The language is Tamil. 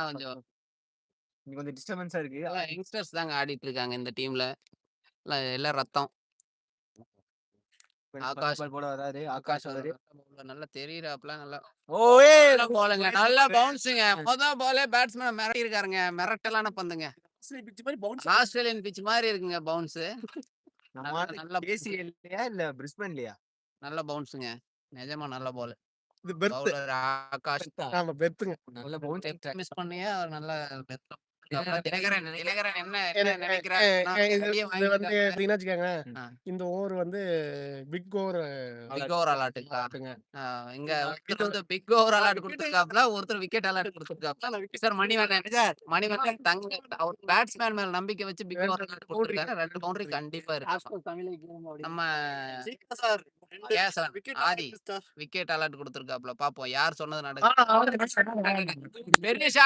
அதான் கொஞ்சம் இங்க கொஞ்சம் டிஸ்டர்பன்ஸா இருக்கு. யங்ஸ்டர்ஸ் தாங்க ஆடிட்டு இருக்காங்க இந்த டீம்ல. எல்லாம் ரத்தம். ஆகாஷ் பால் போட வராரு. ஆகாஷ் ஆகாஷ் வராரு. நல்லா தெரியுறாப்ல நல்லா ஓயே! நல்ல பாலுங்க. நல்ல பவுன்ஸுங்க. பாலே பேட்ஸ்மேன் மிரட்டியிருக்காருங்க. மிரட்டலான பந்துங்க. ஆஸ்திரேலியன் பிட்ச் மாரி இருக்குங்க பவுன்ஸு. நல்ல கேசிஎல்லையா இல்ல பிரிஸ்பேன்லயா? நல்ல பவுன்ஸுங்க. நிஜமா நல்ல பால். இது பெர்த். பவுலர் ஆகாஷ். ஆமா பெர்த்துங்க. நல்ல பவுன்ஸ் மிஸ் பண்ணியே அவர் நல்ல பெஸ்ட். தினகரன் தினகரன் என்ன இது நினைக்கிறாருன்னா இது வந்து பார்த்தீங்கன்னா வச்சுக்கோங்களேன், ஆ. இந்த ஓவர் வந்து பிக் ஓவர் பிக் ஓவர் அலாட்டுங்களா? ஆட்டுங்க. இங்க ஒருத்தர் வந்து பிக் ஓவர் அலாட் கொடுத்துருக்காப்ல, ஒருத்தர் விக்கெட் அலாட் கொடுத்துருக்காப்ல. சார் மணிவண்ணன் தங்க அவர் பேட்ஸ்மேன் மேல நம்பிக்கை வச்சு பிக் ஓவர் அலாட் கொடுத்துருக்காரு. 2 பவுண்டரி கண்டிப்பா இருக்கு. நம்ம கேசவன் ஆதி விக்கெட் அலாட் கொடுத்துருக்காப்ல. பாப்போம் யார் சொன்னது நடக்குது. பெரிய ஷாட்.